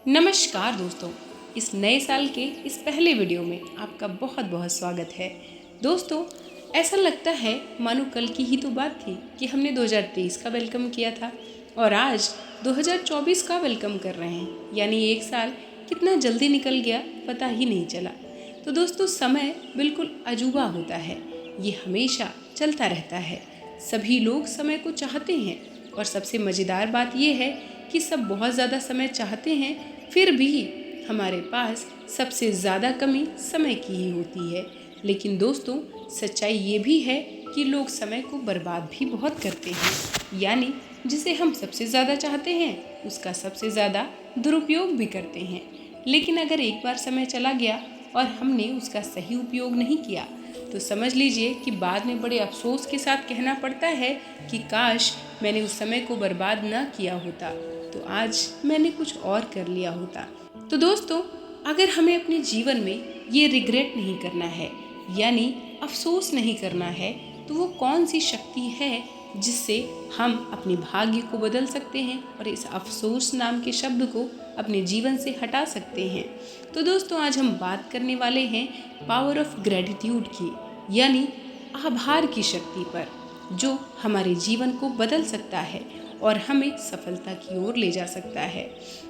नमस्कार दोस्तों, इस नए साल के इस पहले वीडियो में आपका बहुत बहुत स्वागत है। दोस्तों, ऐसा लगता है मानो कल की ही तो बात थी कि हमने 2023 का वेलकम किया था और आज 2024 का वेलकम कर रहे हैं। यानी एक साल कितना जल्दी निकल गया पता ही नहीं चला। तो दोस्तों, समय बिल्कुल अजूबा होता है, ये हमेशा चलता रहता है। सभी लोग समय को चाहते हैं और सबसे मज़ेदार बात यह है कि सब बहुत ज़्यादा समय चाहते हैं, फिर भी हमारे पास सबसे ज़्यादा कमी समय की ही होती है। लेकिन दोस्तों, सच्चाई ये भी है कि लोग समय को बर्बाद भी बहुत करते हैं। यानी जिसे हम सबसे ज़्यादा चाहते हैं उसका सबसे ज़्यादा दुरुपयोग भी करते हैं। लेकिन अगर एक बार समय चला गया और हमने उसका सही उपयोग नहीं किया तो समझ लीजिए कि बाद में बड़े अफसोस के साथ कहना पड़ता है कि काश मैंने उस समय को बर्बाद न किया होता, तो आज मैंने कुछ और कर लिया होता। तो दोस्तों, अगर हमें अपने जीवन में ये रिग्रेट नहीं करना है, यानी अफसोस नहीं करना है, तो वो कौन सी शक्ति है जिससे हम अपने भाग्य को बदल सकते हैं और इस अफसोस नाम के शब्द को अपने जीवन से हटा सकते हैं। तो दोस्तों, आज हम बात करने वाले हैं पावर ऑफ ग्रेटिट्यूड की, यानी आभार की शक्ति पर, जो हमारे जीवन को बदल सकता है और हमें सफलता की ओर ले जा सकता है।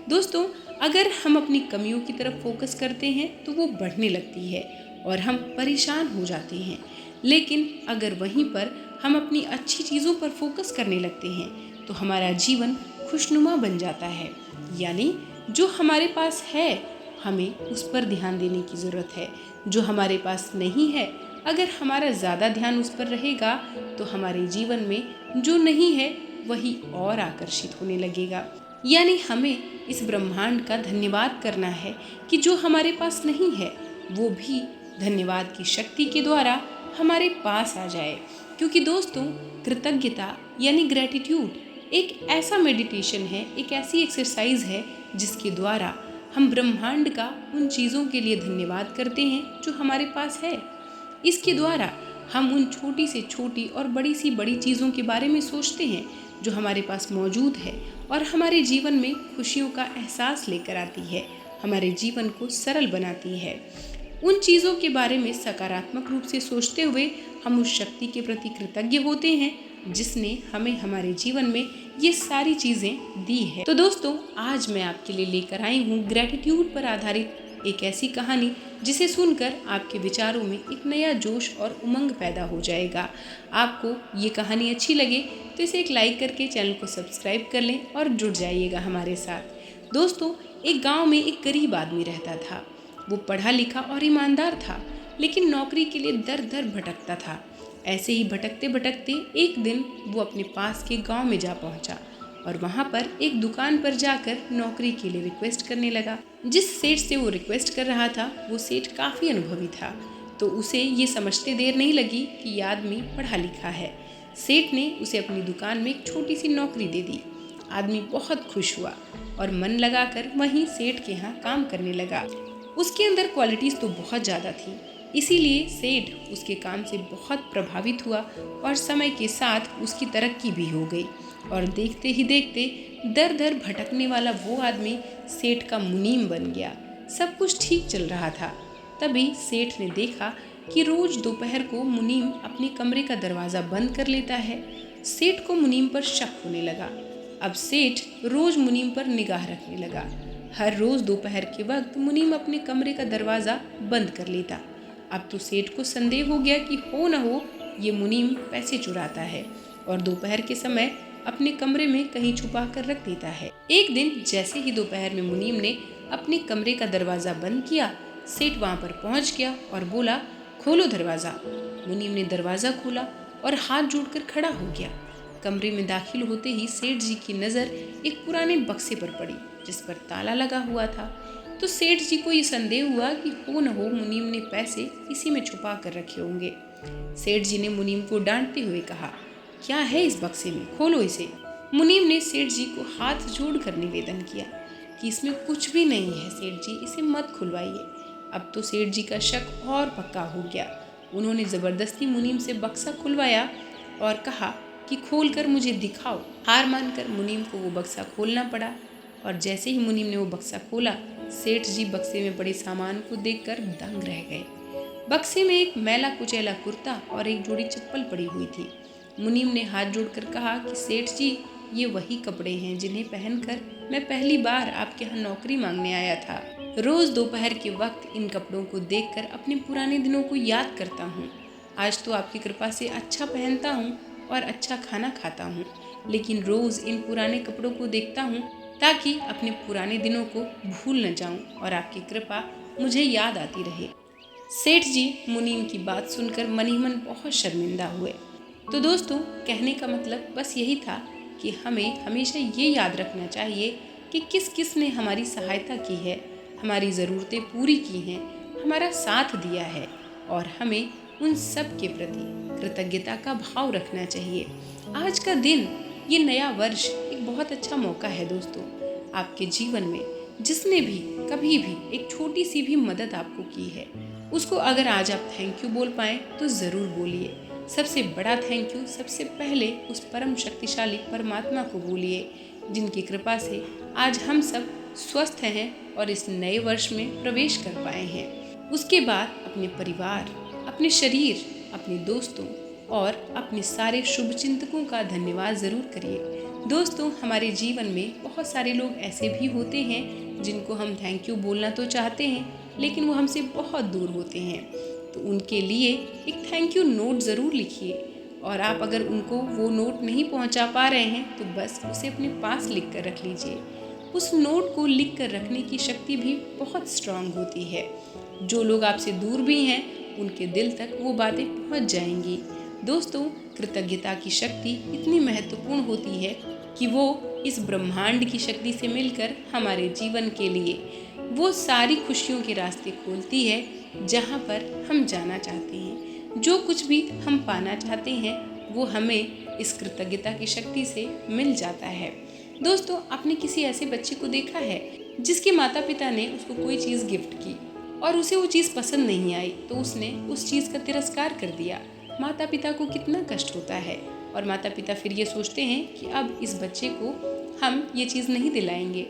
दोस्तों, अगर हम अपनी कमियों की तरफ फोकस करते हैं तो वो बढ़ने लगती है और हम परेशान हो जाते हैं। लेकिन अगर वहीं पर हम अपनी अच्छी चीज़ों पर फोकस करने लगते हैं तो हमारा जीवन खुशनुमा बन जाता है। यानी जो हमारे पास है हमें उस पर ध्यान देने की ज़रूरत है, जो हमारे पास नहीं है अगर हमारा ज़्यादा ध्यान उस पर रहेगा तो हमारे जीवन में जो नहीं है वही और आकर्षित होने लगेगा। यानी हमें इस ब्रह्मांड का धन्यवाद करना है कि जो हमारे पास नहीं है वो भी धन्यवाद की शक्ति के द्वारा हमारे पास आ जाए। क्योंकि दोस्तों, कृतज्ञता यानी ग्रेटिट्यूड एक ऐसा मेडिटेशन है, एक ऐसी एक्सरसाइज है जिसके द्वारा हम ब्रह्मांड का उन चीज़ों के लिए धन्यवाद करते हैं जो हमारे पास है। इसके द्वारा हम उन छोटी से छोटी और बड़ी सी बड़ी चीज़ों के बारे में सोचते हैं जो हमारे पास मौजूद है और हमारे जीवन में खुशियों का एहसास लेकर आती है, हमारे जीवन को सरल बनाती है। उन चीज़ों के बारे में सकारात्मक रूप से सोचते हुए हम उस शक्ति के प्रति कृतज्ञ होते हैं जिसने हमें हमारे जीवन में ये सारी चीज़ें दी है। तो दोस्तों, आज मैं आपके लिए लेकर आई हूँ ग्रेटिट्यूड पर आधारित एक ऐसी कहानी जिसे सुनकर आपके विचारों में एक नया जोश और उमंग पैदा हो जाएगा। आपको ये कहानी अच्छी लगे तो इसे एक लाइक करके चैनल को सब्सक्राइब कर लें और जुड़ जाइएगा हमारे साथ। दोस्तों, एक गांव में एक गरीब आदमी रहता था। वो पढ़ा लिखा और ईमानदार था, लेकिन नौकरी के लिए दर दर भटकता था। ऐसे ही भटकते भटकते एक दिन वो अपने पास के गांव में जा पहुंचा और वहां पर एक दुकान पर जाकर नौकरी के लिए रिक्वेस्ट करने लगा। जिस सेठ से वो रिक्वेस्ट कर रहा था वो सेठ काफ़ी अनुभवी था, तो उसे ये समझते देर नहीं लगी कि ये आदमी पढ़ा लिखा है। सेठ ने उसे अपनी दुकान में एक छोटी सी नौकरी दे दी। आदमी बहुत खुश हुआ और मन लगाकर वहीं सेठ के यहाँ काम करने लगा। उसके अंदर क्वालिटीज़ तो बहुत ज़्यादा थी, इसीलिए सेठ उसके काम से बहुत प्रभावित हुआ और समय के साथ उसकी तरक्की भी हो गई। और देखते ही देखते दर दर भटकने वाला वो आदमी सेठ का मुनीम बन गया। सब कुछ ठीक चल रहा था। तभी सेठ ने देखा कि रोज दोपहर को मुनीम अपने कमरे का दरवाज़ा बंद कर लेता है। सेठ को मुनीम पर शक होने लगा। अब सेठ रोज मुनीम पर निगाह रखने लगा। हर रोज दोपहर के वक्त मुनीम अपने कमरे का दरवाज़ा बंद कर लेता। अब तो सेठ को संदेह हो गया कि हो न हो ये मुनीम पैसे चुराता है और दोपहर के समय अपने कमरे में कहीं छुपा कर रख देता है। एक दिन जैसे ही दोपहर में मुनीम ने अपने कमरे का दरवाज़ा बंद किया, सेठ वहाँ पर पहुँच गया और बोला, खोलो दरवाज़ा। मुनीम ने दरवाज़ा खोला और हाथ जोड़कर खड़ा हो गया। कमरे में दाखिल होते ही सेठ जी की नज़र एक पुराने बक्से पर पड़ी जिस पर ताला लगा हुआ था। तो सेठ जी को ये संदेह हुआ कि हो न हो मुनीम ने पैसे इसी में छुपा कर रखे होंगे। सेठ जी ने मुनीम को डांटते हुए कहा, क्या है इस बक्से में, खोलो इसे। मुनीम ने सेठ जी को हाथ जोड़कर निवेदन किया कि इसमें कुछ भी नहीं है सेठ जी, इसे मत खुलवाइए। अब तो सेठ जी का शक और पक्का हो गया। उन्होंने ज़बरदस्ती मुनीम से बक्सा खुलवाया और कहा कि खोल कर मुझे दिखाओ। हार मानकर मुनीम को वो बक्सा खोलना पड़ा। और जैसे ही मुनीम ने वो बक्सा खोला, सेठ जी बक्से में पड़े सामान को देखकर दंग रह गए। बक्से में एक मैला कुचैला कुर्ता और एक जोड़ी चप्पल पड़ी हुई थी। मुनीम ने हाथ जोड़कर कहा कि सेठ जी, ये वही कपड़े हैं जिन्हें पहनकर मैं पहली बार आपके यहाँ नौकरी मांगने आया था। रोज दोपहर के वक्त इन कपड़ों को देखकर अपने पुराने दिनों को याद करता हूँ। आज तो आपकी कृपा से अच्छा पहनता हूँ और अच्छा खाना खाता हूँ, लेकिन रोज इन पुराने कपड़ों को देखता हूँ ताकि अपने पुराने दिनों को भूल न जाऊँ और आपकी कृपा मुझे याद आती रहे। सेठ जी मुनीम की बात सुनकर मन ही मन बहुत शर्मिंदा हुए। तो दोस्तों, कहने का मतलब बस यही था कि हमें हमेशा ये याद रखना चाहिए कि किस किस ने हमारी सहायता की है, हमारी ज़रूरतें पूरी की हैं, हमारा साथ दिया है, और हमें उन सब के प्रति कृतज्ञता का भाव रखना चाहिए। आज का दिन, ये नया वर्ष एक बहुत अच्छा मौका है दोस्तों। आपके जीवन में जिसने भी कभी भी एक छोटी सी भी मदद आपको की है, उसको अगर आज आप थैंक यू बोल पाएँ तो ज़रूर बोलिए। सबसे बड़ा थैंक यू सबसे पहले उस परम शक्तिशाली परमात्मा को बोलिए, जिनकी कृपा से आज हम सब स्वस्थ हैं और इस नए वर्ष में प्रवेश कर पाए हैं। उसके बाद अपने परिवार, अपने शरीर, अपने दोस्तों और अपने सारे शुभचिंतकों का धन्यवाद ज़रूर करिए। दोस्तों, हमारे जीवन में बहुत सारे लोग ऐसे भी होते हैं जिनको हम थैंक यू बोलना तो चाहते हैं, लेकिन वो हमसे बहुत दूर होते हैं। तो उनके लिए एक थैंक यू नोट ज़रूर लिखिए, और आप अगर उनको वो नोट नहीं पहुंचा पा रहे हैं तो बस उसे अपने पास लिख कर रख लीजिए। उस नोट को लिख कर रखने की शक्ति भी बहुत स्ट्रांग होती है। जो लोग आपसे दूर भी हैं, उनके दिल तक वो बातें पहुंच जाएंगी। दोस्तों, कृतज्ञता की शक्ति इतनी महत्वपूर्ण होती है कि वो इस ब्रह्मांड की शक्ति से मिलकर हमारे जीवन के लिए वो सारी खुशियों के रास्ते खोलती है जहाँ पर हम जाना चाहते हैं। जो कुछ भी हम पाना चाहते हैं वो हमें इस कृतज्ञता की शक्ति से मिल जाता है। दोस्तों, आपने किसी ऐसे बच्चे को देखा है जिसके माता पिता ने उसको कोई चीज़ गिफ्ट की और उसे वो चीज़ पसंद नहीं आई, तो उसने उस चीज़ का तिरस्कार कर दिया। माता पिता को कितना कष्ट होता है, और माता पिता फिर ये सोचते हैं कि अब इस बच्चे को हम ये चीज़ नहीं दिलाएंगे।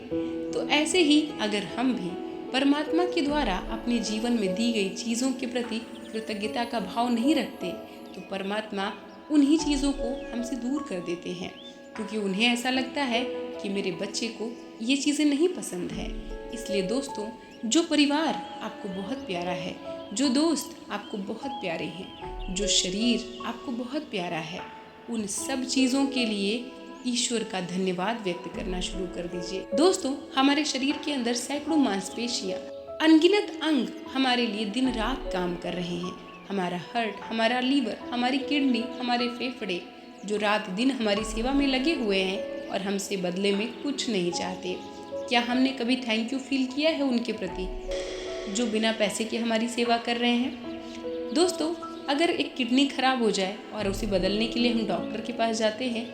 तो ऐसे ही अगर हम भी परमात्मा के द्वारा अपने जीवन में दी गई चीज़ों के प्रति कृतज्ञता का भाव नहीं रखते, तो परमात्मा उन्हीं चीज़ों को हमसे दूर कर देते हैं, क्योंकि उन्हें ऐसा लगता है कि मेरे बच्चे को ये चीज़ें नहीं पसंद है। इसलिए दोस्तों, जो परिवार आपको बहुत प्यारा है, जो दोस्त आपको बहुत प्यारे हैं, जो शरीर आपको बहुत प्यारा है, उन सब चीज़ों के लिए ईश्वर का धन्यवाद व्यक्त करना शुरू कर दीजिए। दोस्तों, हमारे शरीर के अंदर सैकड़ों मांसपेशियां, अनगिनत अंग हमारे लिए दिन रात काम कर रहे हैं। हमारा हार्ट, हमारा लीवर, हमारी किडनी, हमारे फेफड़े, जो रात दिन हमारी सेवा में लगे हुए हैं और हमसे बदले में कुछ नहीं चाहते। क्या हमने कभी थैंक यू फील किया है उनके प्रति, जो बिना पैसे के हमारी सेवा कर रहे हैं? दोस्तों, अगर एक किडनी खराब हो जाए और उसे बदलने के लिए हम डॉक्टर के पास जाते हैं,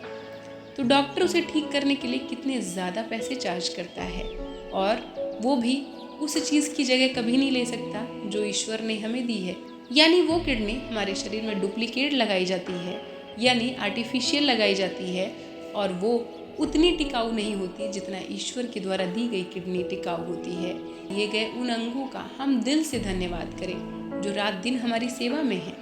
तो डॉक्टर उसे ठीक करने के लिए कितने ज़्यादा पैसे चार्ज करता है, और वो भी उस चीज़ की जगह कभी नहीं ले सकता जो ईश्वर ने हमें दी है। यानी वो किडनी हमारे शरीर में डुप्लीकेट लगाई जाती है, यानी आर्टिफिशियल लगाई जाती है, और वो उतनी टिकाऊ नहीं होती जितना ईश्वर के द्वारा दी गई किडनी टिकाऊ होती है। दिए गए उन अंगों का हम दिल से धन्यवाद करें जो रात दिन हमारी सेवा में है।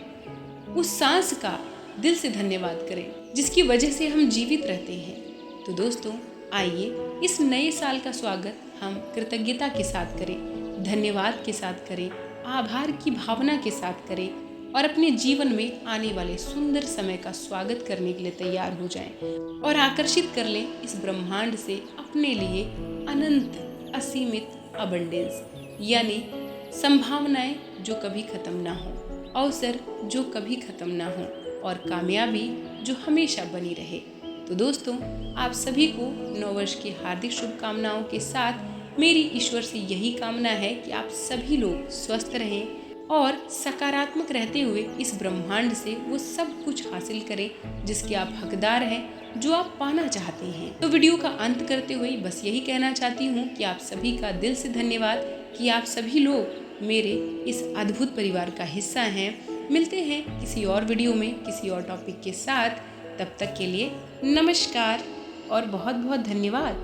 उस सांस का दिल से धन्यवाद करें जिसकी वजह से हम जीवित रहते हैं। तो दोस्तों, आइए इस नए साल का स्वागत हम कृतज्ञता के साथ करें, धन्यवाद के साथ करें, आभार की भावना के साथ करें, और अपने जीवन में आने वाले सुंदर समय का स्वागत करने के लिए तैयार हो जाएं और आकर्षित कर लें इस ब्रह्मांड से अपने लिए अनंत असीमित अबंडेंस, यानी संभावनाएं जो कभी खत्म ना हो, अवसर जो कभी खत्म ना हो, और कामयाबी जो हमेशा बनी रहे। तो दोस्तों, आप सभी को नववर्ष की हार्दिक शुभकामनाओं के साथ मेरी ईश्वर से यही कामना है कि आप सभी लोग स्वस्थ रहें और सकारात्मक रहते हुए इस ब्रह्मांड से वो सब कुछ हासिल करें जिसके आप हकदार हैं, जो आप पाना चाहते हैं। तो वीडियो का अंत करते हुए बस यही कहना चाहती हूँ कि आप सभी का दिल से धन्यवाद कि आप सभी लोग मेरे इस अद्भुत परिवार का हिस्सा हैं। मिलते हैं किसी और वीडियो में किसी और टॉपिक के साथ। तब तक के लिए नमस्कार और बहुत बहुत धन्यवाद।